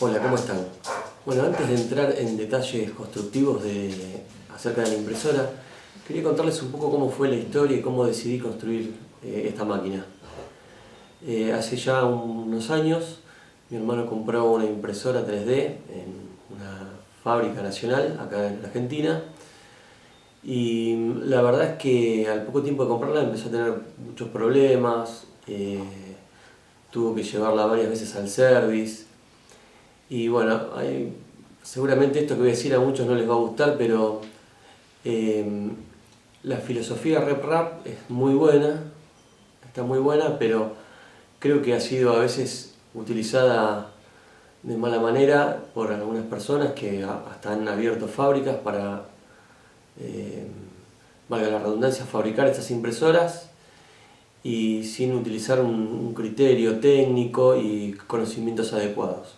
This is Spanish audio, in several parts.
Hola, ¿cómo están? Bueno, antes de entrar en detalles constructivos acerca de la impresora, quería contarles un poco cómo fue la historia y cómo decidí construir esta máquina. Hace ya unos años, mi hermano compró una impresora 3D en una fábrica nacional acá en Argentina, y la verdad es que al poco tiempo de comprarla empezó a tener muchos problemas, tuvo que llevarla varias veces al service. Y bueno, seguramente esto que voy a decir a muchos no les va a gustar, pero eh, la filosofía RepRap es muy buena, está muy buena, pero creo que ha sido a veces utilizada de mala manera por algunas personas que hasta han abierto fábricas para, eh, valga la redundancia, fabricar estas impresoras y sin utilizar un criterio técnico y conocimientos adecuados.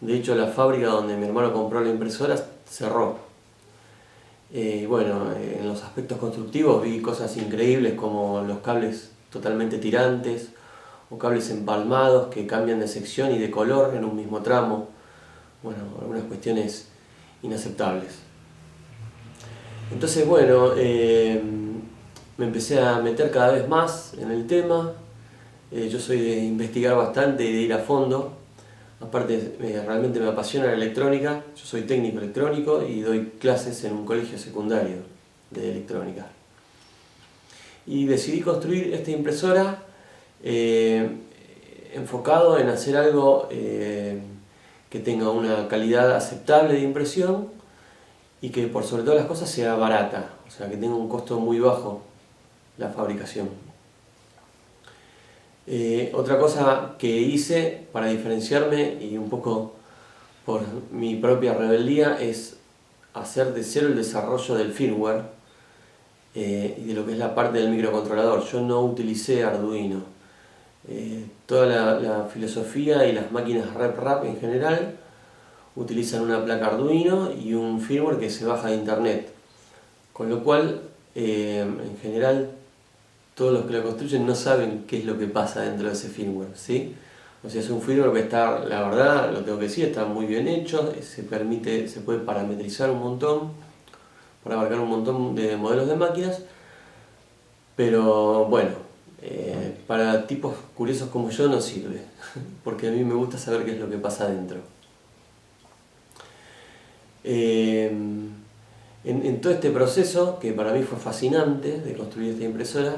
De hecho, la fábrica donde mi hermano compró la impresora cerró. Bueno, en los aspectos constructivos vi cosas increíbles como los cables totalmente tirantes o cables empalmados que cambian de sección y de color en un mismo tramo. Bueno, algunas cuestiones inaceptables. Entonces, bueno, me empecé a meter cada vez más en el tema. Yo soy de investigar bastante y de ir a fondo. Aparte, realmente me apasiona la electrónica. Yo soy técnico electrónico y doy clases en un colegio secundario de electrónica. Y decidí construir esta impresora enfocado en hacer algo que tenga una calidad aceptable de impresión y que por sobre todas las cosas sea barata, o sea, que tenga un costo muy bajo la fabricación. Otra cosa que hice para diferenciarme y un poco por mi propia rebeldía es hacer de cero el desarrollo del firmware y de lo que es la parte del microcontrolador. Yo no utilicé Arduino. Toda la filosofía y las máquinas RepRap en general utilizan una placa Arduino y un firmware que se baja de internet, con lo cual en general todos los que lo construyen no saben qué es lo que pasa dentro de ese firmware, ¿sí? O sea, es un firmware que está, la verdad, lo tengo que decir, está muy bien hecho, se puede parametrizar un montón, para abarcar un montón de modelos de máquinas, pero bueno, para tipos curiosos como yo no sirve, porque a mí me gusta saber qué es lo que pasa dentro. En todo este proceso, que para mí fue fascinante de construir esta impresora,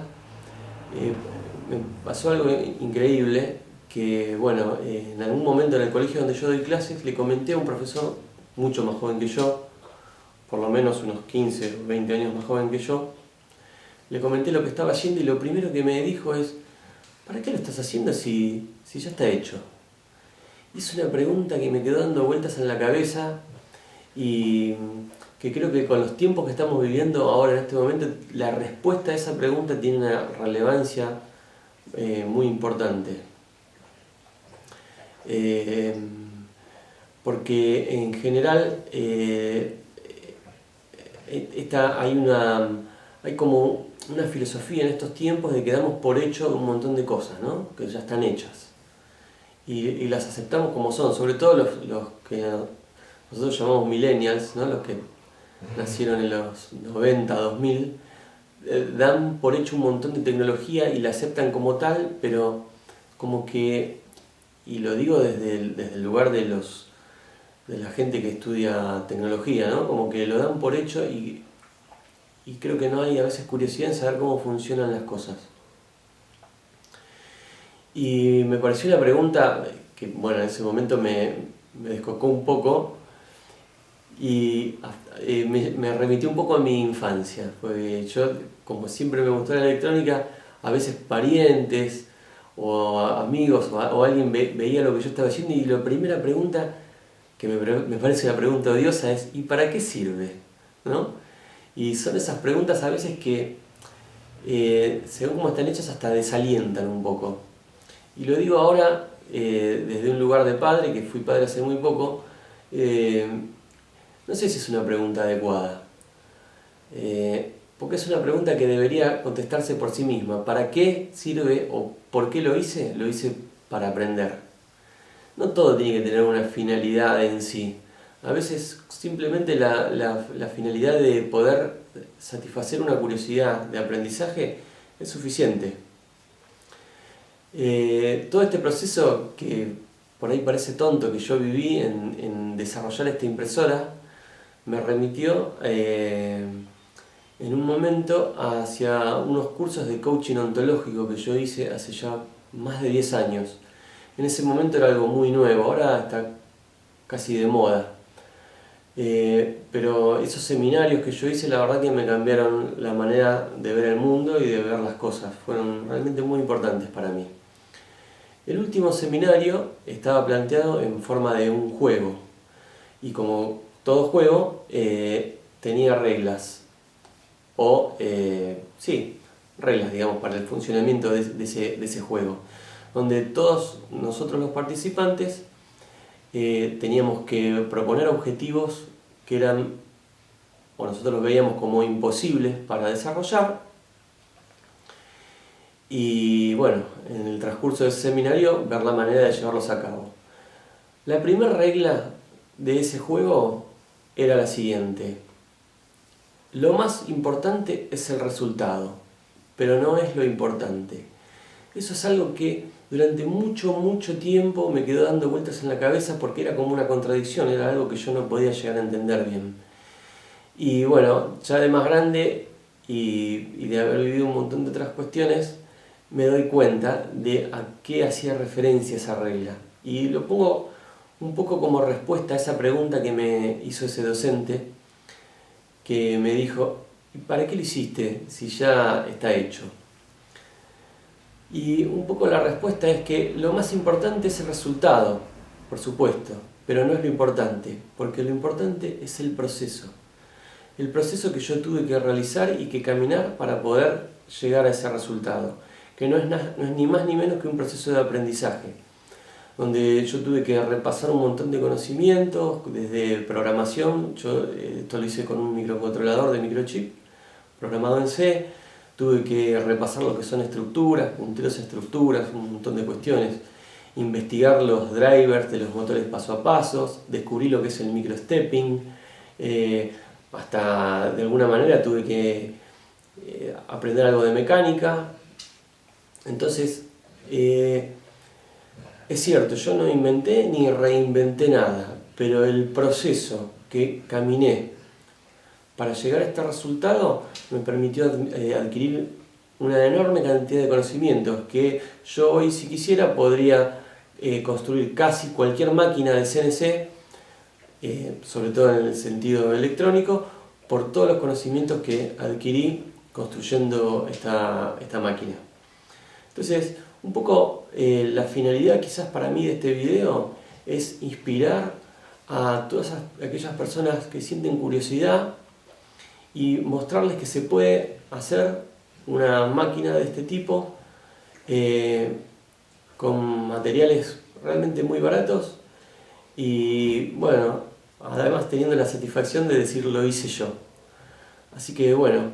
me pasó algo increíble, que bueno, en algún momento en el colegio donde yo doy clases le comenté a un profesor mucho más joven que yo, por lo menos unos 15 o 20 años más joven que yo, le comenté lo que estaba haciendo y lo primero que me dijo es: ¿para qué lo estás haciendo si ya está hecho? Es una pregunta que me quedó dando vueltas en la cabeza y que creo que con los tiempos que estamos viviendo ahora en este momento, la respuesta a esa pregunta tiene una relevancia muy importante. Porque en general hay como una filosofía en estos tiempos de que damos por hecho un montón de cosas, ¿no? Que ya están hechas. Y las aceptamos como son, sobre todo los que nosotros llamamos millennials, ¿no? Los que nacieron en los 90, 2000, dan por hecho un montón de tecnología y la aceptan como tal, pero como que, y lo digo desde el lugar de la gente que estudia tecnología, ¿no? Como que lo dan por hecho y creo que no hay a veces curiosidad en saber cómo funcionan las cosas. Y me pareció una pregunta que, bueno, en ese momento me descocó un poco y me remitió un poco a mi infancia, porque yo, como siempre me gustó la electrónica, a veces parientes o amigos o alguien veía lo que yo estaba haciendo y la primera pregunta, que me parece una pregunta odiosa, es: ¿y para qué sirve? ¿No? Y son esas preguntas a veces que, según cómo están hechas, hasta desalientan un poco. Y lo digo ahora desde un lugar de padre, que fui padre hace muy poco. No sé si es una pregunta adecuada, porque es una pregunta que debería contestarse por sí misma. ¿Para qué sirve o por qué lo hice? Lo hice para aprender. no todo tiene que tener una finalidad en sí. A veces simplemente la finalidad de poder satisfacer una curiosidad de aprendizaje es suficiente. Todo este proceso que por ahí parece tonto que yo viví en desarrollar esta impresora me remitió en un momento hacia unos cursos de coaching ontológico que yo hice hace ya más de 10 años. En ese momento era algo muy nuevo, ahora está casi de moda. Pero esos seminarios que yo hice, la verdad que me cambiaron la manera de ver el mundo y de ver las cosas. Fueron realmente muy importantes para mí. El último seminario estaba planteado en forma de un juego. Y como todo juego, tenía reglas. Sí, reglas, digamos, para el funcionamiento de ese juego. Donde todos nosotros los participantes teníamos que proponer objetivos que eran, o nosotros los veíamos como imposibles para desarrollar, y bueno, en el transcurso de ese seminario ver la manera de llevarlos a cabo. La primera regla de ese juego era la siguiente: lo más importante es el resultado, pero no es lo importante. Eso es algo que durante mucho tiempo me quedó dando vueltas en la cabeza porque era como una contradicción, era algo que yo no podía llegar a entender bien. Y bueno, ya de más grande y de haber vivido un montón de otras cuestiones, me doy cuenta de a qué hacía referencia esa regla. Y lo pongo un poco como respuesta a esa pregunta que me hizo ese docente, que me dijo: ¿para qué lo hiciste si ya está hecho? Y un poco la respuesta es que lo más importante es el resultado, por supuesto, pero no es lo importante, porque lo importante es el proceso. El proceso que yo tuve que realizar y que caminar para poder llegar a ese resultado, que no es ni más ni menos que un proceso de aprendizaje, donde yo tuve que repasar un montón de conocimientos, desde programación. Yo esto lo hice con un microcontrolador de microchip, programado en C. Tuve que repasar lo que son estructuras, punteros a estructuras, un montón de cuestiones, investigar los drivers de los motores paso a paso, descubrí lo que es el microstepping, hasta de alguna manera tuve que aprender algo de mecánica. Entonces, es cierto, yo no inventé ni reinventé nada, pero el proceso que caminé para llegar a este resultado me permitió adquirir una enorme cantidad de conocimientos que yo hoy, si quisiera, podría construir casi cualquier máquina de CNC, sobre todo en el sentido electrónico, por todos los conocimientos que adquirí construyendo esta máquina. Entonces, un poco la finalidad quizás para mí de este video es inspirar a todas aquellas personas que sienten curiosidad y mostrarles que se puede hacer una máquina de este tipo con materiales realmente muy baratos y bueno, además teniendo la satisfacción de decir lo hice yo. Así que bueno,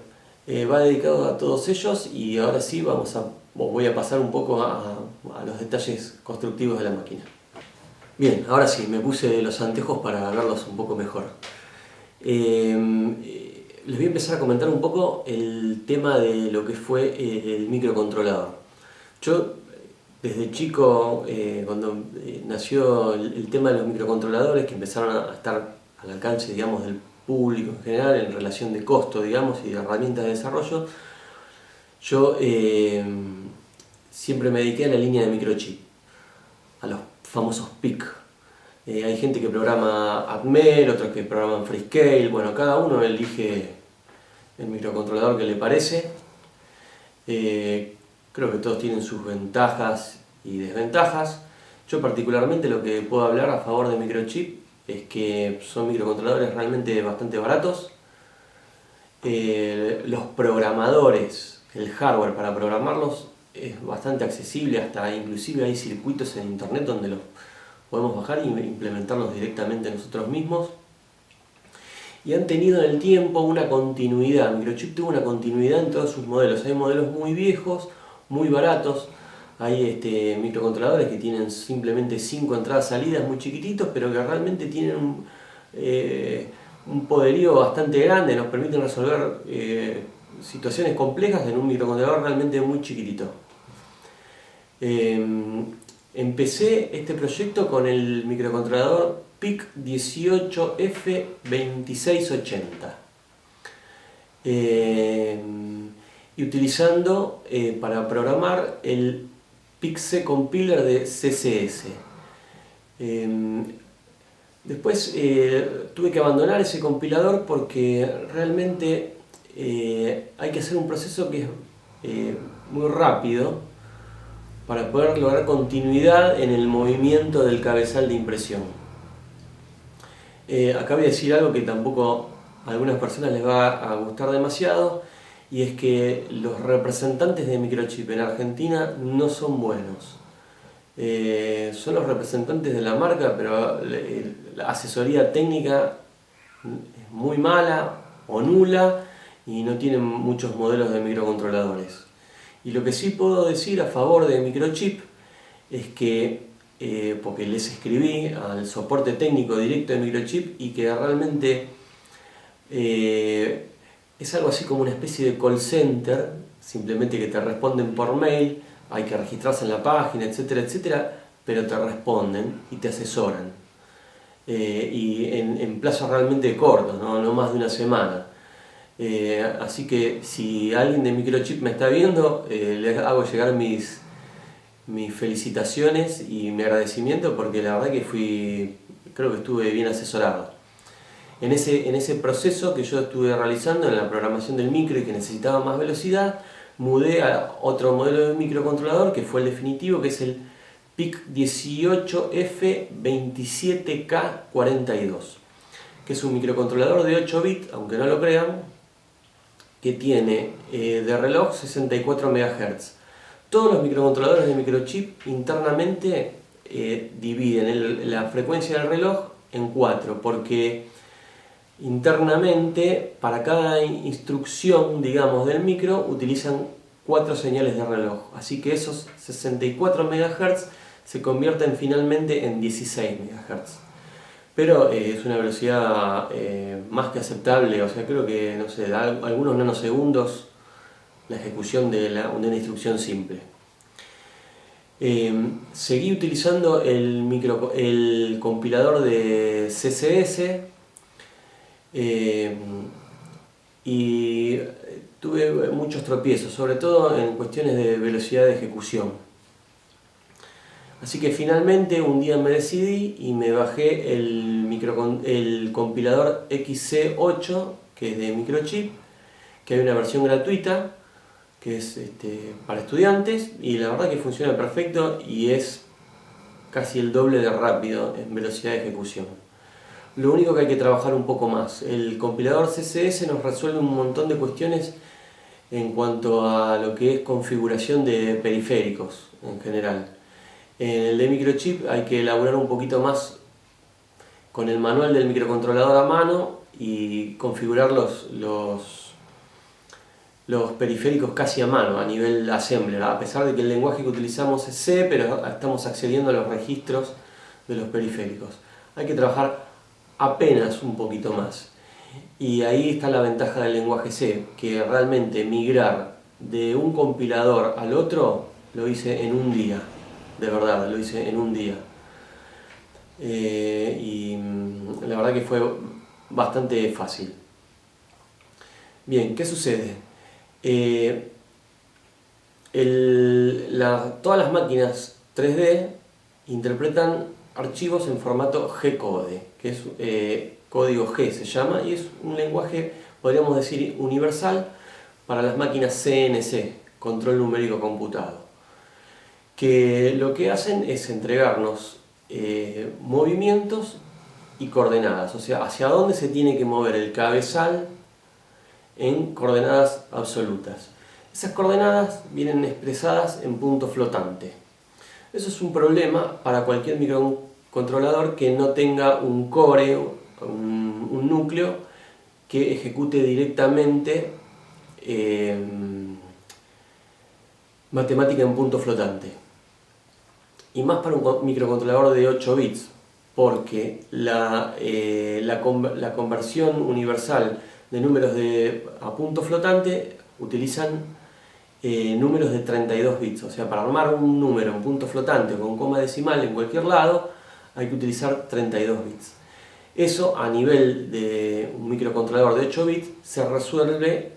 va dedicado a todos ellos y ahora sí voy a pasar un poco a los detalles constructivos de la máquina. Bien, ahora sí, me puse los anteojos para verlos un poco mejor. Les voy a empezar a comentar un poco el tema de lo que fue el microcontrolador. Yo, desde chico, cuando nació el tema de los microcontroladores, que empezaron a estar al alcance, digamos, del público en general, en relación de costo, digamos, y de herramientas de desarrollo, yo siempre me dediqué a la línea de microchip, a los famosos PIC. Hay gente que programa Atmel, otros que programan Freescale. Bueno, cada uno elige el microcontrolador que le parece. Creo que todos tienen sus ventajas y desventajas. Yo particularmente lo que puedo hablar a favor de microchip es que son microcontroladores realmente bastante baratos. Los programadores, el hardware para programarlos es bastante accesible, hasta inclusive hay circuitos en internet donde los podemos bajar y implementarlos directamente nosotros mismos. Y han tenido en el tiempo una continuidad. Microchip tuvo una continuidad en todos sus modelos. Hay modelos muy viejos, muy baratos, Hay microcontroladores que tienen simplemente 5 entradas salidas muy chiquititos, pero que realmente tienen un poderío bastante grande, nos permiten resolver situaciones complejas en un microcontrolador realmente muy chiquitito. Empecé este proyecto con el microcontrolador PIC18F2680 y utilizando para programar el PIC-C compiler de CCS. Después tuve que abandonar ese compilador porque realmente hay que hacer un proceso que es muy rápido para poder lograr continuidad en el movimiento del cabezal de impresión. Acá voy a decir algo que tampoco a algunas personas les va a gustar demasiado, y es que los representantes de Microchip en Argentina no son buenos. Son los representantes de la marca, pero la asesoría técnica es muy mala o nula y no tienen muchos modelos de microcontroladores. Y lo que sí puedo decir a favor de Microchip es que, porque les escribí al soporte técnico directo de Microchip, y que realmente es algo así como una especie de call center, simplemente que te responden por mail, hay que registrarse en la página, etcétera, etcétera, pero te responden y te asesoran. Y en plazos realmente cortos, no más de una semana. Así que si alguien de Microchip me está viendo, les hago llegar mis felicitaciones y mi agradecimiento, porque la verdad que creo que estuve bien asesorado. En ese proceso que yo estuve realizando en la programación del micro y que necesitaba más velocidad, mudé a otro modelo de microcontrolador que fue el definitivo, que es el PIC18F27K42, que es un microcontrolador de 8 bits, aunque no lo crean, que tiene de reloj 64 MHz. Todos los microcontroladores de Microchip internamente dividen la frecuencia del reloj en 4, porque internamente para cada instrucción, digamos, del micro utilizan 4 señales de reloj. Así que esos 64 MHz se convierten finalmente en 16 MHz. Pero es una velocidad más que aceptable, o sea, creo que, no sé, da algunos nanosegundos la ejecución de una instrucción simple. Seguí utilizando el compilador de CCS y tuve muchos tropiezos, sobre todo en cuestiones de velocidad de ejecución. Así que finalmente un día me decidí y me bajé el compilador XC8, que es de Microchip, que hay una versión gratuita que es para estudiantes, y la verdad que funciona perfecto y es casi el doble de rápido en velocidad de ejecución. Lo único que hay que trabajar un poco más. El compilador CCS nos resuelve un montón de cuestiones en cuanto a lo que es configuración de periféricos en general. En el de Microchip hay que elaborar un poquito más con el manual del microcontrolador a mano y configurar los periféricos casi a mano, a nivel assembler, a pesar de que el lenguaje que utilizamos es C, pero estamos accediendo a los registros de los periféricos. Hay que trabajar apenas un poquito más. Y ahí está la ventaja del lenguaje C, que realmente migrar de un compilador al otro lo hice en un día. De verdad, lo hice en un día. Y la verdad que fue bastante fácil. Bien, ¿qué sucede? Todas las máquinas 3D interpretan archivos en formato G-code, que es código G se llama, y es un lenguaje, podríamos decir, universal para las máquinas CNC, control numérico computado, que lo que hacen es entregarnos movimientos y coordenadas, o sea, hacia dónde se tiene que mover el cabezal en coordenadas absolutas. Esas coordenadas vienen expresadas en punto flotante. Eso es un problema para cualquier microcontrolador que no tenga un core, un núcleo que ejecute directamente matemática en punto flotante. y más para un microcontrolador de 8 bits, porque la conversión universal de números a punto flotante utilizan números de 32 bits, o sea, para armar un número en punto flotante con coma decimal en cualquier lado hay que utilizar 32 bits. Eso a nivel de un microcontrolador de 8 bits se resuelve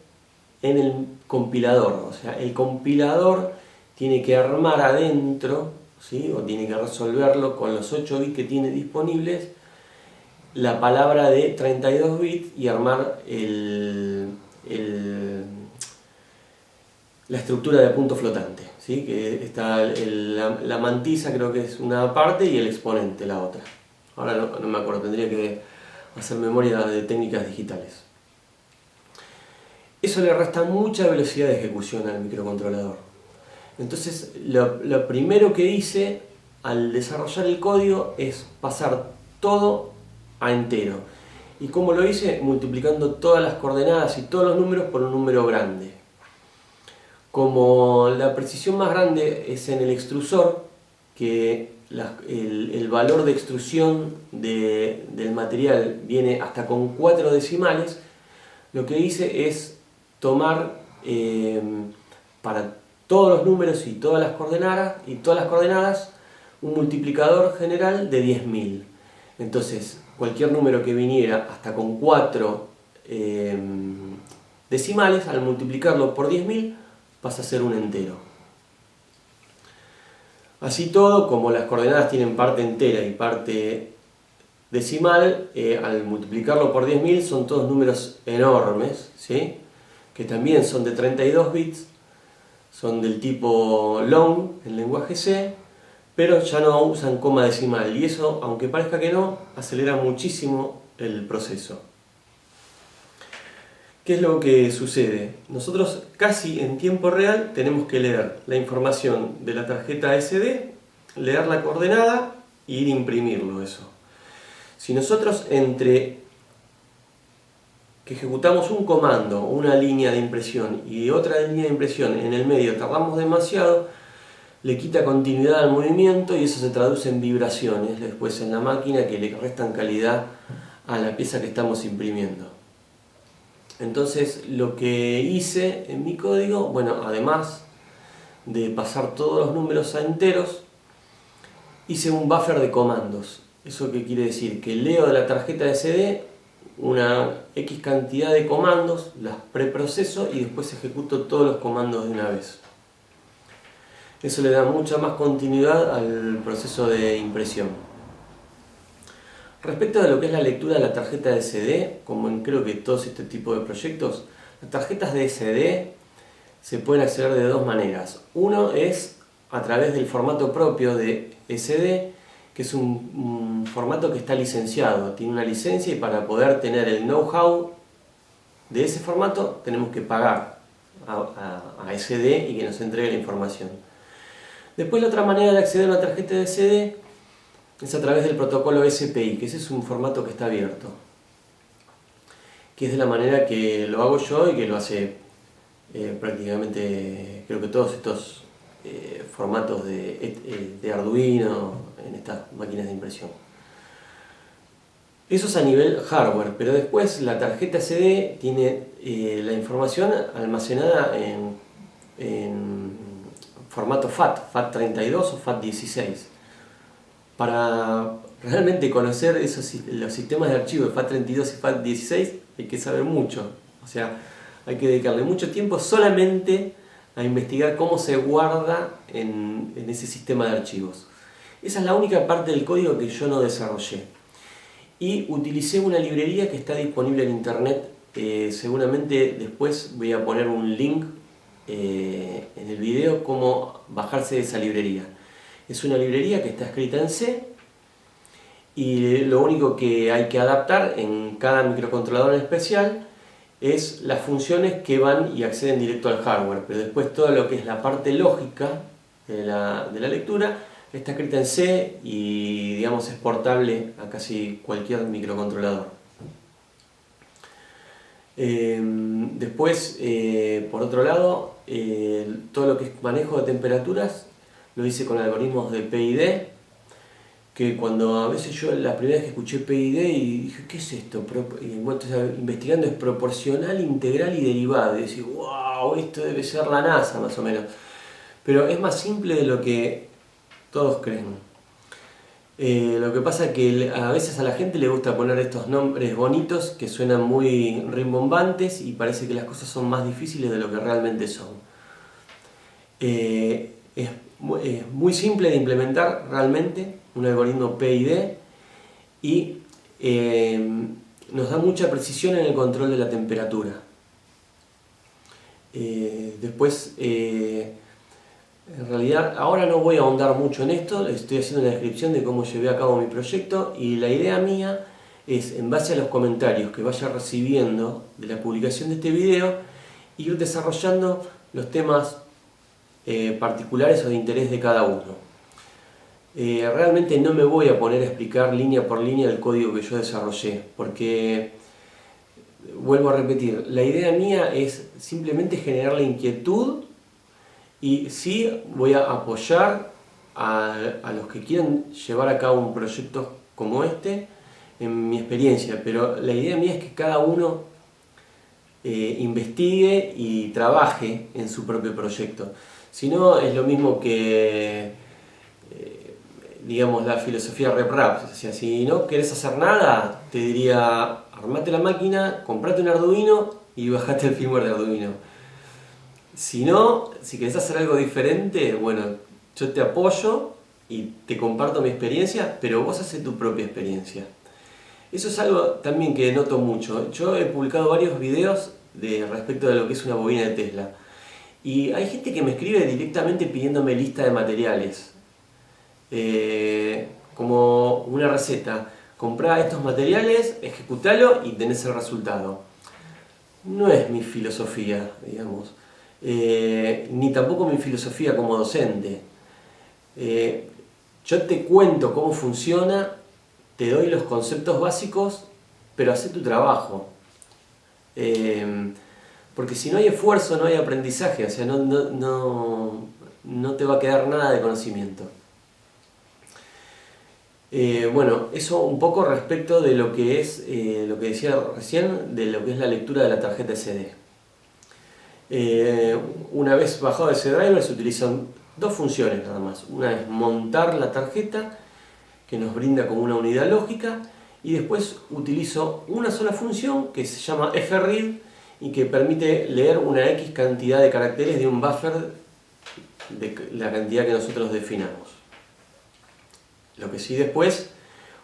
en el compilador, o sea, el compilador tiene que armar adentro, ¿sí? O tiene que resolverlo con los 8 bits que tiene disponibles la palabra de 32 bits y armar la estructura de punto flotante, ¿sí? Que está la mantisa, creo que es una parte, y el exponente la otra. Ahora no me acuerdo, tendría que hacer memoria de técnicas digitales. Eso le resta mucha velocidad de ejecución al microcontrolador. Entonces, lo primero que hice al desarrollar el código es pasar todo a entero. ¿Y cómo lo hice? Multiplicando todas las coordenadas y todos los números por un número grande. Como la precisión más grande es en el extrusor, que el valor de extrusión del material viene hasta con 4 decimales, lo que hice es tomar para todos los números y todas las coordenadas un multiplicador general de 10.000. Entonces, cualquier número que viniera hasta con 4 decimales, al multiplicarlo por 10.000, pasa a ser un entero. Así todo, como las coordenadas tienen parte entera y parte decimal, al multiplicarlo por 10.000 son todos números enormes, ¿sí? Que también son de 32 bits, son del tipo long en lenguaje C, pero ya no usan coma decimal, y eso, aunque parezca que no, acelera muchísimo el proceso. ¿Qué es lo que sucede? Nosotros casi en tiempo real tenemos que leer la información de la tarjeta SD, leer la coordenada e ir a imprimirlo eso. Si nosotros entre que ejecutamos un comando, una línea de impresión y otra línea de impresión en el medio tardamos demasiado, le quita continuidad al movimiento y eso se traduce en vibraciones después en la máquina que le restan calidad a la pieza que estamos imprimiendo. Entonces lo que hice en mi código, bueno, además de pasar todos los números a enteros, hice un buffer de comandos. ¿Eso qué quiere decir? Que leo de la tarjeta SD una X cantidad de comandos, las preproceso y después ejecuto todos los comandos de una vez. Eso le da mucha más continuidad al proceso de impresión. Respecto de lo que es la lectura de la tarjeta de SD, como en creo que todos este tipo de proyectos, las tarjetas de SD se pueden acceder de dos maneras. Uno es a través del formato propio de SD, que es un formato que está licenciado, tiene una licencia y para poder tener el know-how de ese formato tenemos que pagar a SD y que nos entregue la información. Después la otra manera de acceder a una tarjeta de SD es a través del protocolo SPI, que ese es un formato que está abierto, que es de la manera que lo hago yo y que lo hace prácticamente, creo que todos estos formatos de Arduino en estas máquinas de impresión. Eso es a nivel hardware, pero después la tarjeta SD tiene la información almacenada en formato FAT32 o FAT16. Para realmente conocer los sistemas de archivo de FAT32 y FAT16 hay que saber mucho, o sea, hay que dedicarle mucho tiempo solamente a investigar cómo se guarda en ese sistema de archivos. Esa es la única parte del código que yo no desarrollé. Y utilicé una librería que está disponible en internet. Seguramente después voy a poner un link en el video cómo bajarse de esa librería. Es una librería que está escrita en C y lo único que hay que adaptar en cada microcontrolador en especial es las funciones que van y acceden directo al hardware, pero después todo lo que es la parte lógica de la lectura está escrita en C y digamos es portable a casi cualquier microcontrolador. Después, por otro lado, todo lo que es manejo de temperaturas lo hice con algoritmos de PID, que cuando a veces yo la primera vez que escuché PID y dije, ¿qué es esto? Y entonces, investigando es proporcional, integral y derivado. Y decía, wow, esto debe ser la NASA más o menos. Pero es más simple de lo que todos creen. Lo que pasa es que a veces a la gente le gusta poner estos nombres bonitos que suenan muy rimbombantes y parece que las cosas son más difíciles de lo que realmente son. Es muy simple de implementar realmente un algoritmo PID y nos da mucha precisión en el control de la temperatura. Después, en realidad, ahora no voy a ahondar mucho en esto, estoy haciendo una descripción de cómo llevé a cabo mi proyecto y la idea mía es, en base a los comentarios que vaya recibiendo de la publicación de este video, ir desarrollando los temas particulares o de interés de cada uno. Realmente no me voy a poner a explicar línea por línea el código que yo desarrollé, porque, vuelvo a repetir, la idea mía es simplemente generar la inquietud. Y sí voy a apoyar a los que quieran llevar a cabo un proyecto como este en mi experiencia, pero la idea mía es que cada uno investigue y trabaje en su propio proyecto. Si no, es lo mismo que, digamos, la filosofía RepRap. O sea, si no querés hacer nada, te diría, armate la máquina, comprate un Arduino y bajate el firmware de Arduino. Si no, si querés hacer algo diferente, bueno, yo te apoyo y te comparto mi experiencia, pero vos haces tu propia experiencia. Eso es algo también que noto mucho. Yo he publicado varios videos respecto de lo que es una bobina de Tesla. Y hay gente que me escribe directamente pidiéndome lista de materiales. Como una receta. Comprá estos materiales, ejecutalo y tenés el resultado. No es mi filosofía, digamos. Ni tampoco mi filosofía como docente. Yo te cuento cómo funciona, te doy los conceptos básicos, pero haz tu trabajo. Porque si no hay esfuerzo, no hay aprendizaje, o sea, no te va a quedar nada de conocimiento. Bueno, eso un poco respecto de lo que es, lo que decía recién, de lo que es la lectura de la tarjeta SD. Una vez bajado ese driver se utilizan dos funciones nada más. Una es montar la tarjeta, que nos brinda como una unidad lógica, y después utilizo una sola función que se llama fread y que permite leer una X cantidad de caracteres de un buffer de la cantidad que nosotros definamos. Lo que sí después,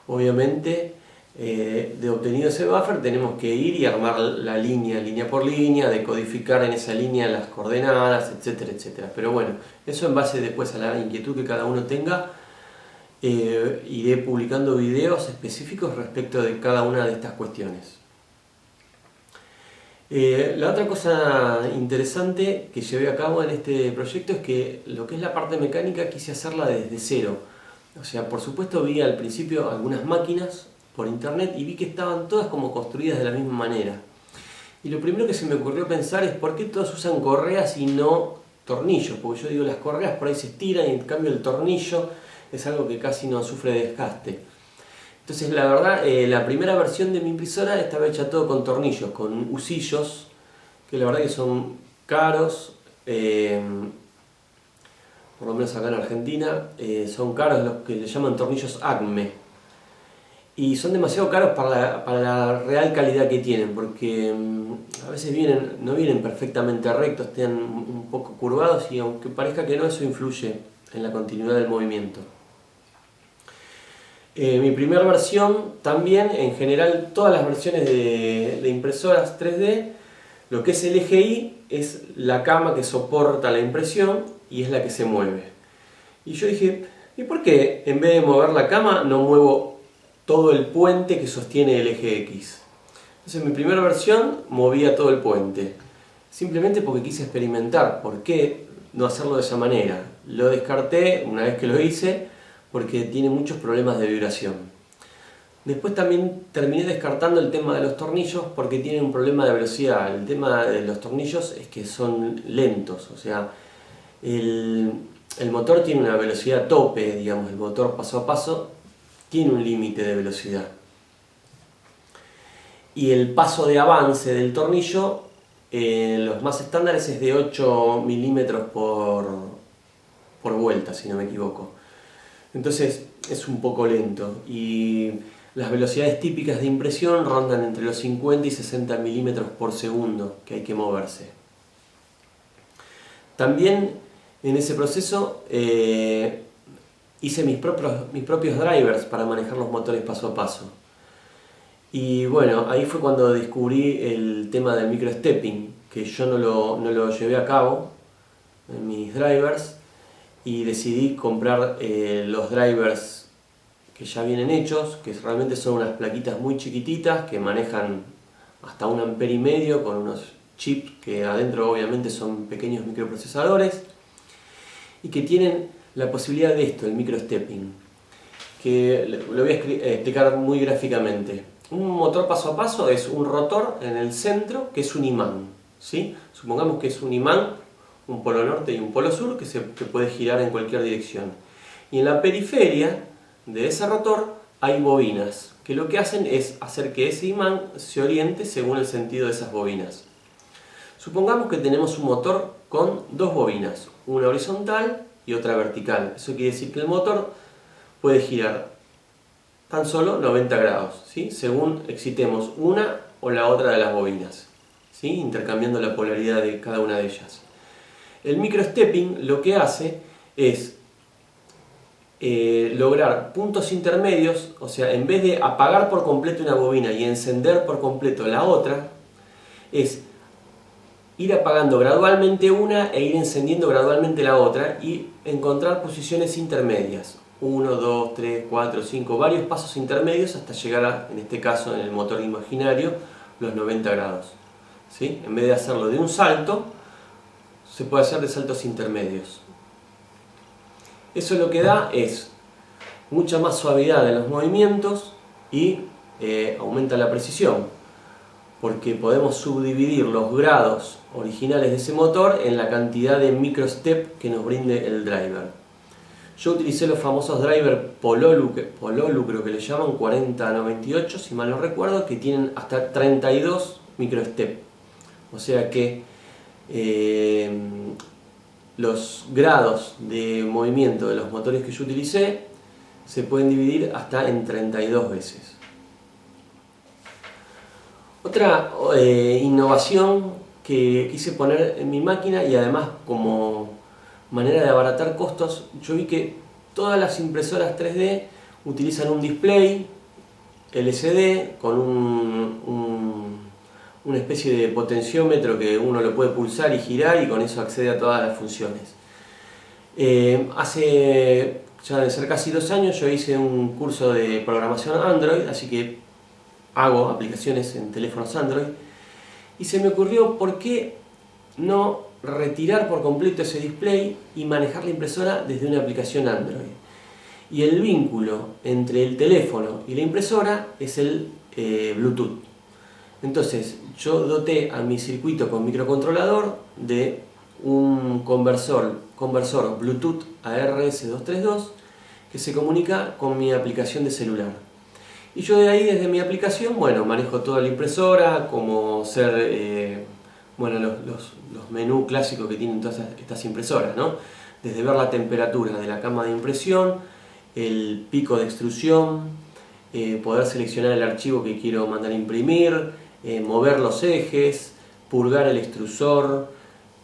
obviamente, de obtenido ese buffer tenemos que ir y armar la línea por línea, decodificar en esa línea las coordenadas, etcétera, etcétera. Pero bueno, eso en base después a la inquietud que cada uno tenga, iré publicando videos específicos respecto de cada una de estas cuestiones. La otra cosa interesante que llevé a cabo en este proyecto es que lo que es la parte mecánica quise hacerla desde cero. O sea, por supuesto vi al principio algunas máquinas por internet y vi que estaban todas como construidas de la misma manera. Y lo primero que se me ocurrió pensar es por qué todos usan correas y no tornillos, porque yo digo las correas por ahí se estiran y en cambio el tornillo es algo que casi no sufre de desgaste. Entonces la verdad, la primera versión de mi impresora estaba hecha todo con tornillos, con husillos, que la verdad que son caros, por lo menos acá en Argentina, son caros los que le llaman tornillos ACME. Y son demasiado caros para la real calidad que tienen, porque a veces no vienen perfectamente rectos, están un poco curvados y aunque parezca que no, eso influye en la continuidad del movimiento. Mi primera versión también, en general todas las versiones de impresoras 3D, lo que es el eje Y es la cama que soporta la impresión y es la que se mueve. Y yo dije, ¿y por qué en vez de mover la cama no muevo todo el puente que sostiene el eje X? Entonces en mi primera versión movía todo el puente, simplemente porque quise experimentar por qué no hacerlo de esa manera. Lo descarté una vez que lo hice porque tiene muchos problemas de vibración. Después también terminé descartando el tema de los tornillos porque tienen un problema de velocidad. El tema de los tornillos es que son lentos, o sea, el motor tiene una velocidad tope, digamos, el motor paso a paso tiene un límite de velocidad. Y el paso de avance del tornillo, los más estándares, es de 8 milímetros por vuelta, si no me equivoco. Entonces es un poco lento y las velocidades típicas de impresión rondan entre los 50 y 60 milímetros por segundo que hay que moverse. También en ese proceso hice mis propios drivers para manejar los motores paso a paso. Y bueno, ahí fue cuando descubrí el tema del microstepping, que yo no lo llevé a cabo en mis drivers, y decidí comprar los drivers que ya vienen hechos, que realmente son unas plaquitas muy chiquititas que manejan hasta 1,5 amperes con unos chips que adentro obviamente son pequeños microprocesadores y que tienen la posibilidad de esto, el microstepping, que lo voy a explicar muy gráficamente. Un motor paso a paso es un rotor en el centro que es un imán, ¿sí? Supongamos que es un imán, un polo norte y un polo sur que puede girar en cualquier dirección. Y en la periferia de ese rotor hay bobinas, que lo que hacen es hacer que ese imán se oriente según el sentido de esas bobinas. Supongamos que tenemos un motor con dos bobinas, una horizontal y otra vertical. Eso quiere decir que el motor puede girar tan solo 90 grados, ¿sí? Según excitemos una o la otra de las bobinas, ¿sí? Intercambiando la polaridad de cada una de ellas. El microstepping lo que hace es lograr puntos intermedios, o sea, en vez de apagar por completo una bobina y encender por completo la otra, es ir apagando gradualmente una e ir encendiendo gradualmente la otra y encontrar posiciones intermedias. 1, 2, 3, 4, 5, varios pasos intermedios hasta llegar a, en este caso en el motor imaginario, los 90 grados. ¿Sí? En vez de hacerlo de un salto, se puede hacer de saltos intermedios. Eso lo que da es mucha más suavidad en los movimientos y aumenta la precisión, porque podemos subdividir los grados originales de ese motor en la cantidad de microstep que nos brinde el driver. Yo utilicé los famosos drivers Pololu, creo que le llaman, 4098 si mal no recuerdo, que tienen hasta 32 microstep. O sea que los grados de movimiento de los motores que yo utilicé se pueden dividir hasta en 32 veces. Otra innovación que quise poner en mi máquina, y además como manera de abaratar costos, yo vi que todas las impresoras 3D utilizan un display LCD con una especie de potenciómetro que uno lo puede pulsar y girar y con eso accede a todas las funciones. Hace ya de ser casi 2 años yo hice un curso de programación Android, así que hago aplicaciones en teléfonos Android, y se me ocurrió por qué no retirar por completo ese display y manejar la impresora desde una aplicación Android. Y el vínculo entre el teléfono y la impresora es el Bluetooth. Entonces yo doté a mi circuito con microcontrolador de un conversor Bluetooth a RS232 que se comunica con mi aplicación de celular. Y yo de ahí, desde mi aplicación, bueno, manejo toda la impresora, como ser bueno, los menús clásicos que tienen todas estas impresoras, ¿no? Desde ver la temperatura de la cama de impresión, el pico de extrusión, poder seleccionar el archivo que quiero mandar a imprimir, mover los ejes, purgar el extrusor,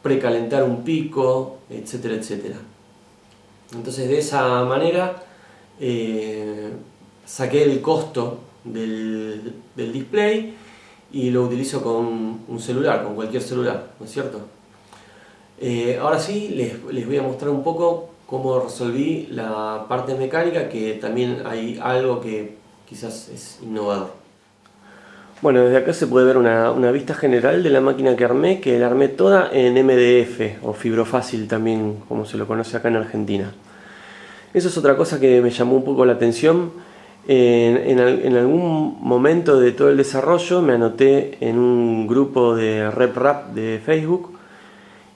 precalentar un pico, etcétera, etcétera. Entonces de esa manera saqué el costo del display y lo utilizo con un celular, con cualquier celular, ¿no es cierto? Ahora sí les voy a mostrar un poco cómo resolví la parte mecánica, que también hay algo que quizás es innovador. Bueno, desde acá se puede ver una vista general de la máquina que la armé toda en MDF o fibrofácil también, como se lo conoce acá en Argentina. Eso es otra cosa que me llamó un poco la atención. En algún momento de todo el desarrollo me anoté en un grupo de RepRap de Facebook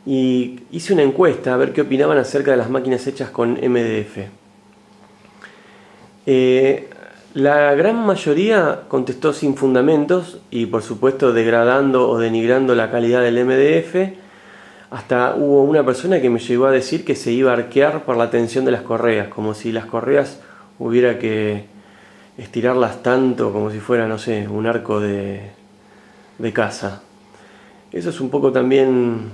y hice una encuesta a ver qué opinaban acerca de las máquinas hechas con MDF. La gran mayoría contestó sin fundamentos y por supuesto degradando o denigrando la calidad del MDF. Hasta hubo una persona que me llegó a decir que se iba a arquear por la tensión de las correas, como si las correas hubiera que estirarlas tanto como si fuera, no sé, un arco de casa. Eso es un poco también,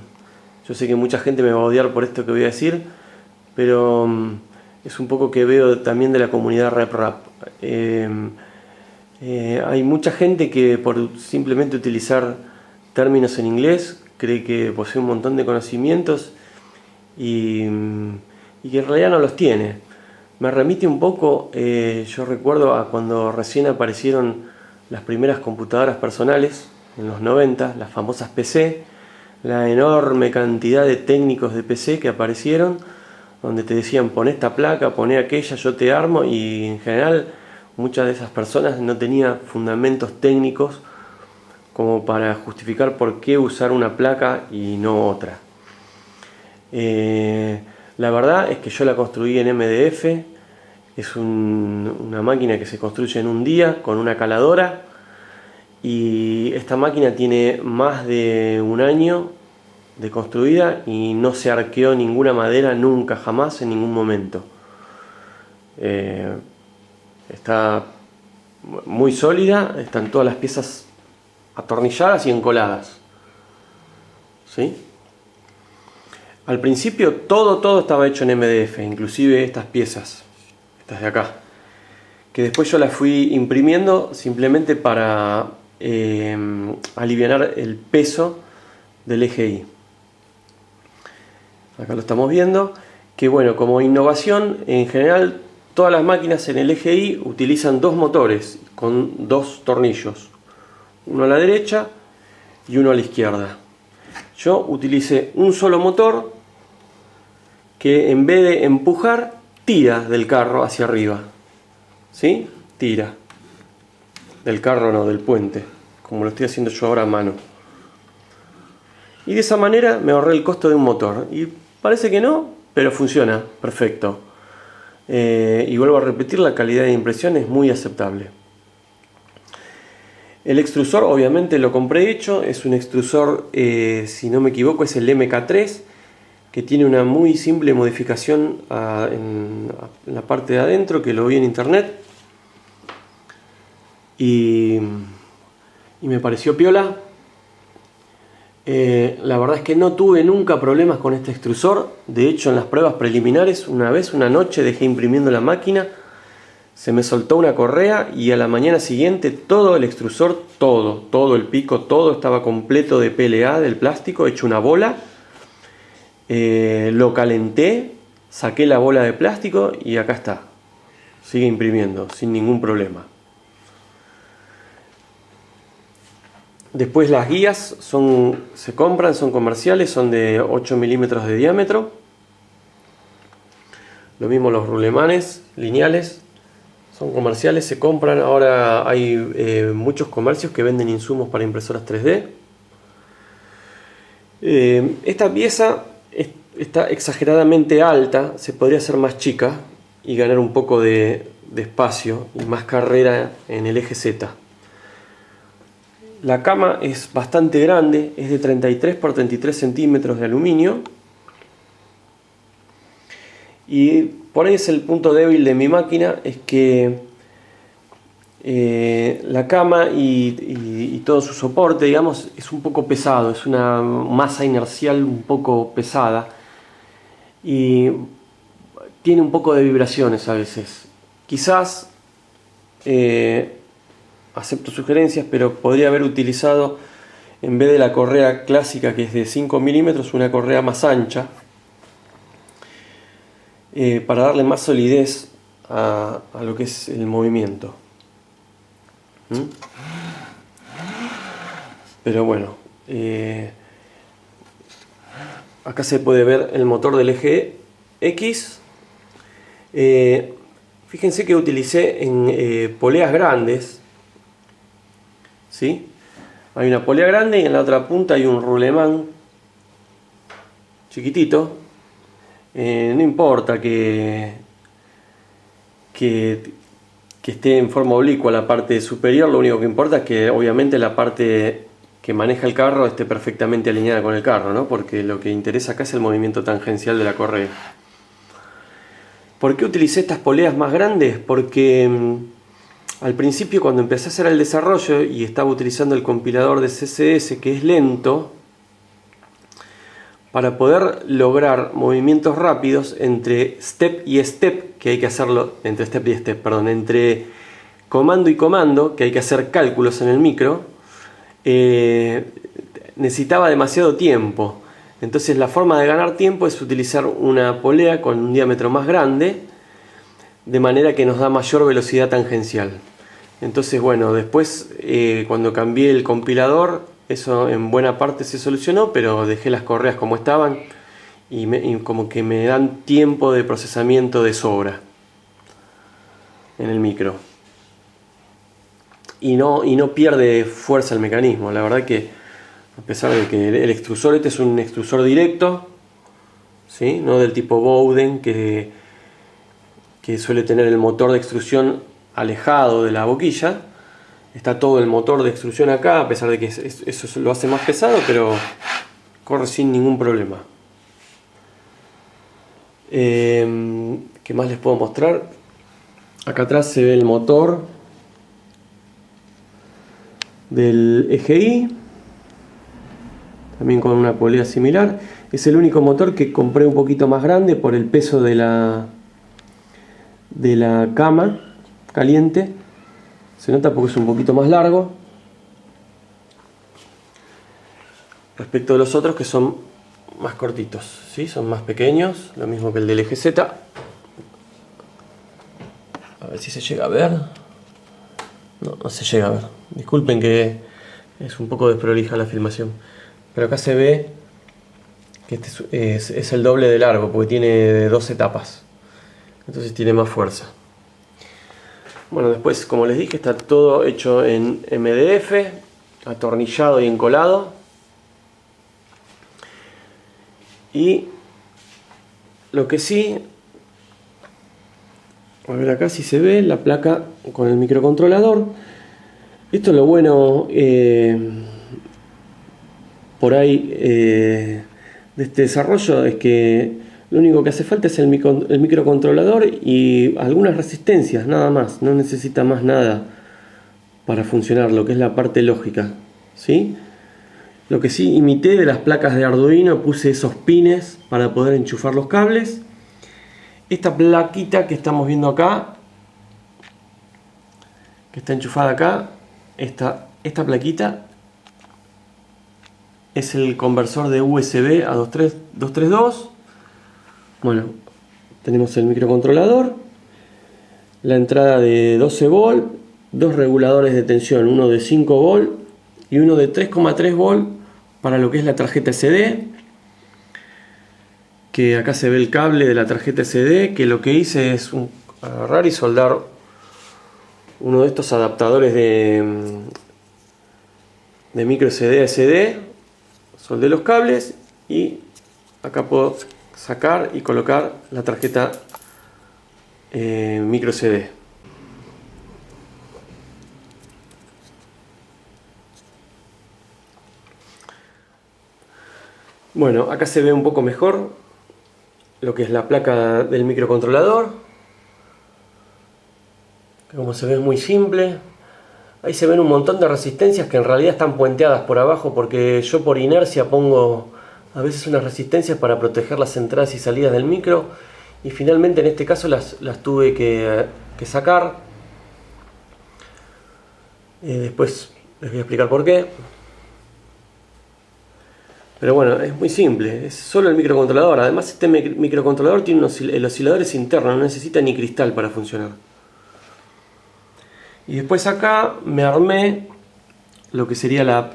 yo sé que mucha gente me va a odiar por esto que voy a decir, pero es un poco que veo también de la comunidad RepRap. Hay mucha gente que por simplemente utilizar términos en inglés cree que posee un montón de conocimientos y que en realidad no los tiene. Me remite un poco, yo recuerdo a cuando recién aparecieron las primeras computadoras personales en los 90, las famosas PC, la enorme cantidad de técnicos de PC que aparecieron, donde te decían pon esta placa, pon aquella, yo te armo, y en general muchas de esas personas no tenían fundamentos técnicos como para justificar por qué usar una placa y no otra. La verdad es que yo la construí en MDF, es una máquina que se construye en un día con una caladora, y esta máquina tiene más de un año de construida y no se arqueó ninguna madera nunca, jamás, en ningún momento. Está muy sólida, están todas las piezas atornilladas y encoladas, ¿sí? Al principio todo estaba hecho en MDF, inclusive estas piezas, estas de acá, que después yo las fui imprimiendo simplemente para aliviar el peso del EGI. Acá lo estamos viendo, que bueno, como innovación, en general todas las máquinas en el EGI utilizan dos motores con dos tornillos, uno a la derecha y uno a la izquierda. Yo utilicé un solo motor que en vez de empujar, tira del carro hacia arriba, ¿sí? Tira del carro, no, del puente, como lo estoy haciendo yo ahora a mano. Y de esa manera me ahorré el costo de un motor. Y parece que no, pero funciona perfecto. Y vuelvo a repetir, la calidad de impresión es muy aceptable. El extrusor obviamente lo compré hecho, es un extrusor, si no me equivoco, es el MK3, que tiene una muy simple modificación en la parte de adentro, que lo vi en internet. Y me pareció piola. La verdad es que no tuve nunca problemas con este extrusor. De hecho, en las pruebas preliminares, una noche dejé imprimiendo la máquina, se me soltó una correa y a la mañana siguiente todo el extrusor, todo el pico, todo estaba completo de PLA, del plástico, hecho una bola. Lo calenté, saqué la bola de plástico y acá está. Sigue imprimiendo sin ningún problema. Después las guías se compran, son comerciales, son de 8 milímetros de diámetro. Lo mismo los rulemanes lineales, son comerciales, se compran. Ahora hay muchos comercios que venden insumos para impresoras 3D. Esta pieza está exageradamente alta, se podría hacer más chica y ganar un poco de espacio y más carrera en el eje Z. La cama es bastante grande, es de 33 por 33 centímetros de aluminio. Y por ahí es el punto débil de mi máquina, es que la cama y todo su soporte, digamos, es un poco pesado, es una masa inercial un poco pesada y tiene un poco de vibraciones a veces. Quizás acepto sugerencias, pero podría haber utilizado, en vez de la correa clásica que es de 5 milímetros, una correa más ancha, para darle más solidez a lo que es el movimiento. Pero bueno, acá se puede ver el motor del eje X. Fíjense que utilicé en poleas grandes, ¿sí? Hay una polea grande y en la otra punta hay un rulemán chiquitito. No importa que esté en forma oblicua la parte superior, lo único que importa es que obviamente la parte que maneja el carro esté perfectamente alineada con el carro, ¿no? Porque lo que interesa acá es el movimiento tangencial de la correa. ¿Por qué utilicé estas poleas más grandes? Porque al principio, cuando empecé a hacer el desarrollo y estaba utilizando el compilador de CSS, que es lento, para poder lograr movimientos rápidos entre step y step, que hay que hacerlo, entre comando y comando, que hay que hacer cálculos en el micro, necesitaba demasiado tiempo. Entonces la forma de ganar tiempo es utilizar una polea con un diámetro más grande, de manera que nos da mayor velocidad tangencial. Entonces, bueno, después cuando cambié el compilador, eso en buena parte se solucionó, pero dejé las correas como estaban y como que me dan tiempo de procesamiento de sobra en el micro. Y no pierde fuerza el mecanismo. La verdad que, a pesar de que el extrusor este es un extrusor directo, ¿sí? No del tipo Bowden, que suele tener el motor de extrusión alejado de la boquilla. Está todo el motor de extrusión acá, a pesar de que eso lo hace más pesado, pero corre sin ningún problema. ¿Qué más les puedo mostrar? Acá atrás se ve el motor del EGI, también con una polea similar. Es el único motor que compré un poquito más grande por el peso de la cama caliente. Se nota porque es un poquito más largo respecto de los otros, que son más cortitos, ¿sí? Son más pequeños, lo mismo que el del EGZ. A ver si se llega a ver. No se llega a ver. Disculpen que es un poco desprolija la filmación, pero acá se ve que este es el doble de largo, porque tiene 2 etapas, entonces tiene más fuerza. Bueno, después, como les dije, está todo hecho en MDF, atornillado y encolado. Y lo que sí, a ver acá si se ve la placa con el microcontrolador. Esto es lo bueno por ahí de este desarrollo, es que lo único que hace falta es el microcontrolador y algunas resistencias, nada más. No necesita más nada para funcionar, lo que es la parte lógica, ¿sí? Lo que sí imité de las placas de Arduino, puse esos pines para poder enchufar los cables. Esta plaquita que estamos viendo acá, que está enchufada acá, esta plaquita es el conversor de USB a 232. Bueno, tenemos el microcontrolador, la entrada de 12 volt, dos reguladores de tensión, uno de 5 volt y uno de 3,3 volt para lo que es la tarjeta SD, que acá se ve el cable de la tarjeta SD, que lo que hice es agarrar y soldar uno de estos adaptadores de micro SD a SD, soldé los cables y acá puedo sacar y colocar la tarjeta micro CD. Bueno, acá se ve un poco mejor lo que es la placa del microcontrolador, que como se ve es muy simple. Ahí se ven un montón de resistencias que en realidad están puenteadas por abajo, porque yo por inercia pongo a veces unas resistencias para proteger las entradas y salidas del micro, y finalmente en este caso las tuve que sacar. Después les voy a explicar por qué. Pero bueno, es muy simple, es solo el microcontrolador. Además este microcontrolador tiene el oscilador es interno, no necesita ni cristal para funcionar. Y después acá me armé lo que sería la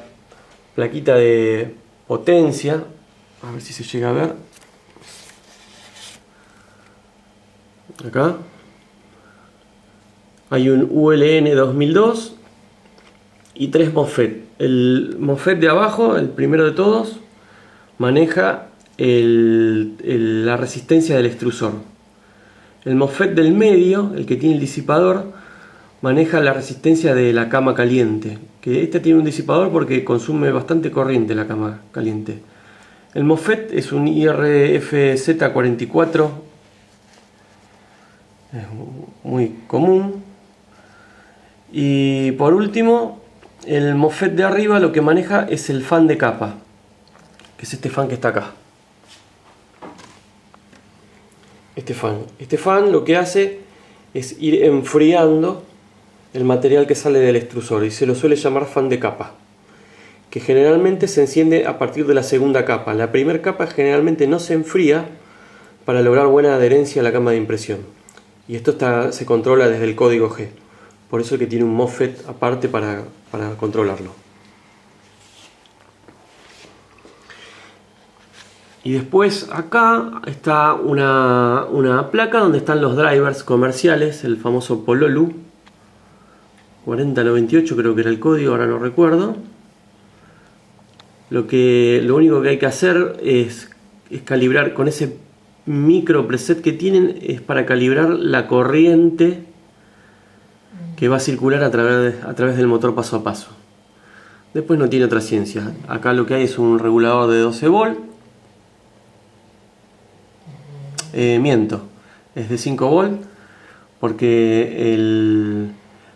plaquita de potencia. A ver si se llega a ver. Acá hay un ULN 2002 y 3 MOSFET. El MOSFET de abajo, el primero de todos, maneja la resistencia del extrusor. El MOSFET del medio, el que tiene el disipador, maneja la resistencia de la cama caliente, que este tiene un disipador porque consume bastante corriente la cama caliente. El MOSFET es un IRFZ44, es muy común. Y por último, el MOSFET de arriba lo que maneja es el fan de capa, que es este fan que está acá. Este fan lo que hace es ir enfriando el material que sale del extrusor y se lo suele llamar fan de capa, que generalmente se enciende a partir de la segunda capa. La primera capa generalmente no se enfría para lograr buena adherencia a la cama de impresión, y esto se controla desde el código G, por eso es que tiene un MOSFET aparte para controlarlo. Y después acá está una placa donde están los drivers comerciales, el famoso Pololu 4098 creo que era el código, ahora no recuerdo. Lo único que hay que hacer es calibrar con ese micro preset que tienen, es para calibrar la corriente que va a circular a través del motor paso a paso. Después no tiene otra ciencia. Acá lo que hay es un regulador de 12 volt. Es de 5 volt porque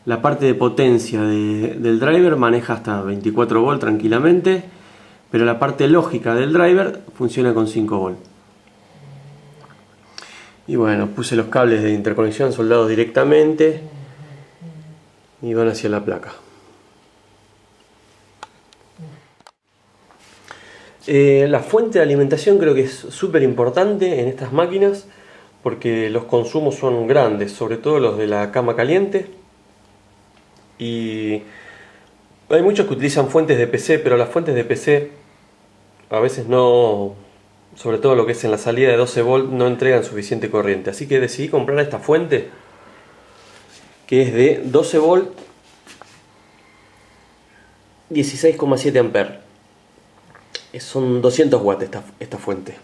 la parte de potencia del driver maneja hasta 24 volt tranquilamente, pero la parte lógica del driver funciona con 5 volt. Y bueno, puse los cables de interconexión soldados directamente y van hacia la placa. La fuente de alimentación creo que es súper importante en estas máquinas porque los consumos son grandes, sobre todo los de la cama caliente, y hay muchos que utilizan fuentes de PC, pero las fuentes de PC a veces no, sobre todo lo que es en la salida de 12 volt, no entregan suficiente corriente, así que decidí comprar esta fuente que es de 12 volt 16,7 amperes. Son 200 watts esta fuente.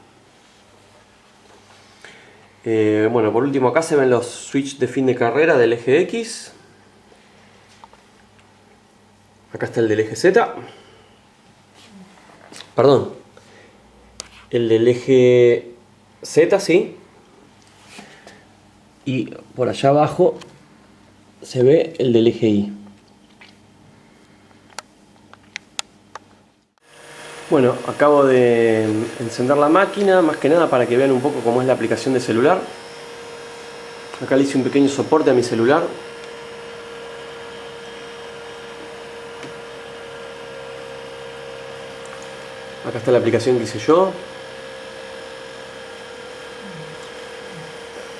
Bueno, por último acá se ven los switch de fin de carrera del eje X. Acá está el del eje Z. Perdón. El del eje Z, sí. Y por allá abajo se ve el del eje Y. Bueno, acabo de encender la máquina, más que nada para que vean un poco cómo es la aplicación de celular. Acá le hice un pequeño soporte a mi celular. Acá está la aplicación que hice yo.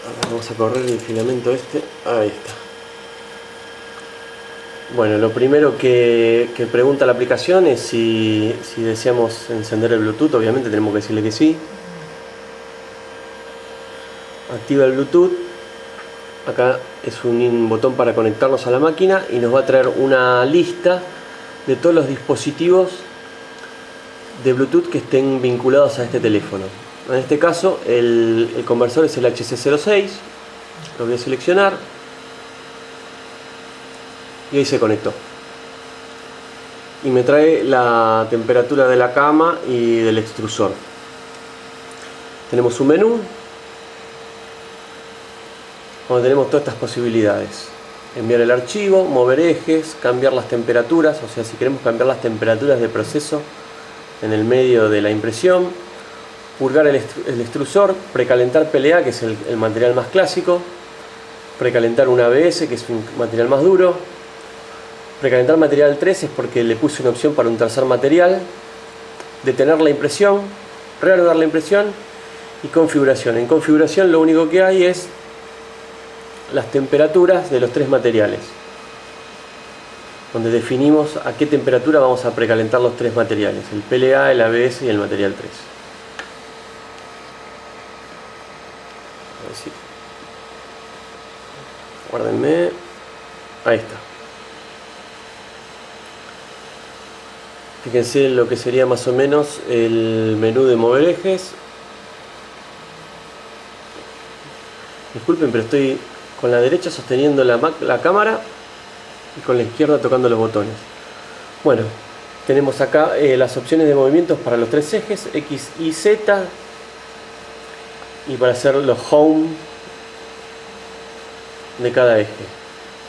Ahora vamos a correr el filamento este. Ahí está. Bueno, lo primero que pregunta la aplicación es si deseamos encender el Bluetooth. Obviamente tenemos que decirle que sí. Activa el Bluetooth. Acá es un botón para conectarnos a la máquina y nos va a traer una lista de todos los dispositivos de Bluetooth que estén vinculados a este teléfono. En este caso el conversor es el HC06. Lo voy a seleccionar. Y ahí se conectó. Y me trae la temperatura de la cama y del extrusor. Tenemos un menú donde tenemos todas estas posibilidades. Enviar el archivo, mover ejes, cambiar las temperaturas, o sea, si queremos cambiar las temperaturas de proceso en el medio de la impresión. Purgar el extrusor, precalentar PLA, que es el material más clásico. Precalentar un ABS, que es un material más duro. Precalentar material 3 es porque le puse una opción para un tercer material. Detener la impresión, reanudar la impresión y configuración. En configuración lo único que hay es las temperaturas de los tres materiales, donde definimos a qué temperatura vamos a precalentar los tres materiales, el PLA, el ABS y el material 3. A ver si... Guárdenme. Ahí está. Fíjense lo que sería más o menos el menú de mover ejes. Disculpen, pero estoy con la derecha sosteniendo la cámara y con la izquierda tocando los botones. Bueno, tenemos acá las opciones de movimientos para los tres ejes, X, Y, Z, y para hacer los home de cada eje.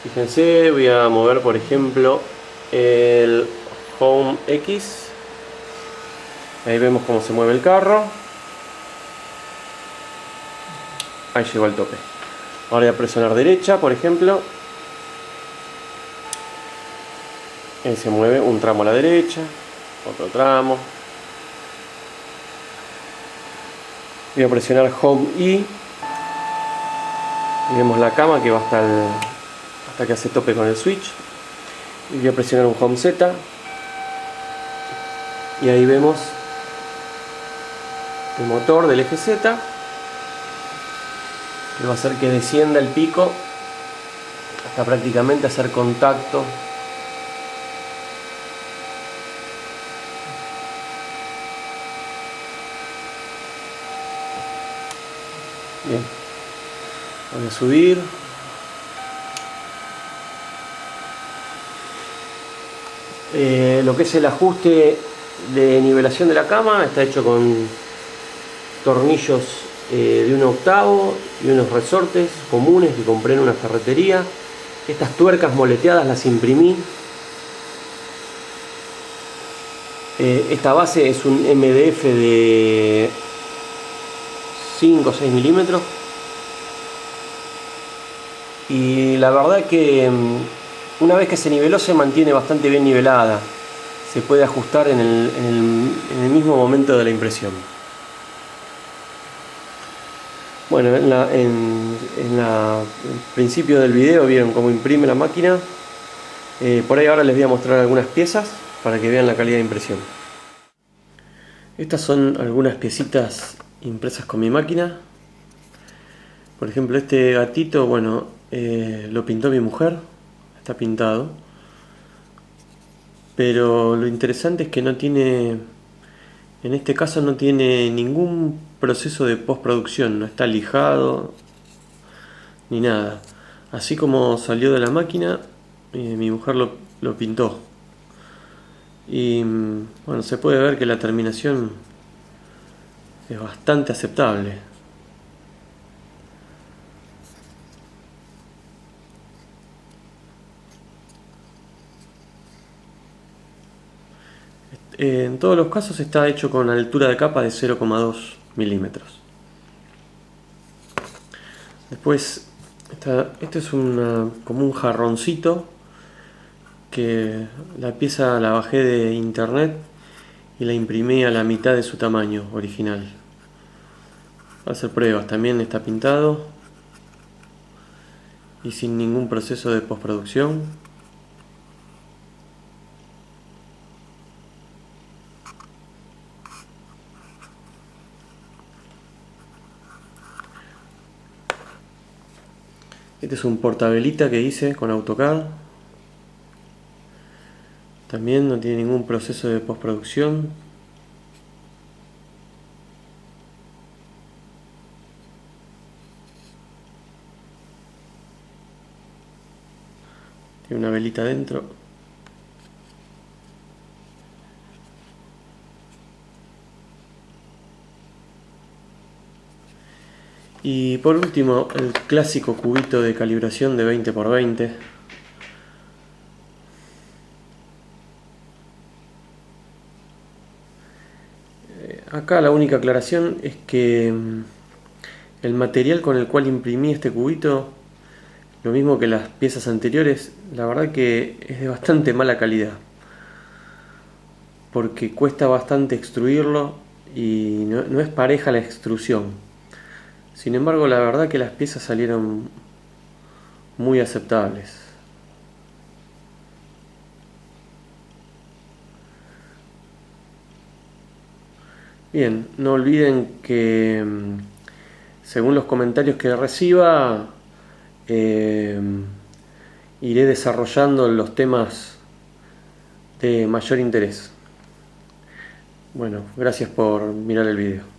Fíjense, voy a mover por ejemplo el home X. Ahí vemos cómo se mueve el carro. Ahí llegó al tope. Ahora voy a presionar derecha, por ejemplo. Ahí se mueve un tramo a la derecha, otro tramo. Voy a presionar Home y vemos la cama que va hasta que hace tope con el switch. Y voy a presionar un Home Z. Y ahí vemos el motor del eje Z, que va a hacer que descienda el pico hasta prácticamente hacer contacto bien. Voy a subir. Lo que es el ajuste de nivelación de la cama está hecho con tornillos de 1/8 y unos resortes comunes que compré en una ferretería. Estas tuercas moleteadas las imprimí. Esta base es un MDF de 5 o 6 milímetros y la verdad que una vez que se niveló se mantiene bastante bien nivelada, se puede ajustar en el mismo momento de la impresión. Bueno, en el principio del video vieron cómo imprime la máquina. Por ahí ahora les voy a mostrar algunas piezas para que vean la calidad de impresión. Estas son algunas piecitas impresas con mi máquina. Por ejemplo, este gatito, bueno, lo pintó mi mujer, está pintado. Pero lo interesante es que no tiene, en este caso no tiene ningún proceso de postproducción, no está lijado ni nada. Así como salió de la máquina, mi mujer lo pintó. Y bueno, se puede ver que la terminación es bastante aceptable. En todos los casos está hecho con altura de capa de 0,2 milímetros. Después, este es como un jarroncito que la pieza la bajé de internet y la imprimí a la mitad de su tamaño original. Voy a hacer pruebas, también está pintado y sin ningún proceso de postproducción. Este es un portavelita que hice con AutoCAD. También no tiene ningún proceso de postproducción. Tiene una velita adentro. Y por último, el clásico cubito de calibración de 20 x 20. Acá la única aclaración es que el material con el cual imprimí este cubito, lo mismo que las piezas anteriores, la verdad que es de bastante mala calidad, porque cuesta bastante extruirlo y no es pareja la extrusión. Sin embargo, la verdad que las piezas salieron muy aceptables. Bien, no olviden que según los comentarios que reciba, iré desarrollando los temas de mayor interés. Bueno, gracias por mirar el video.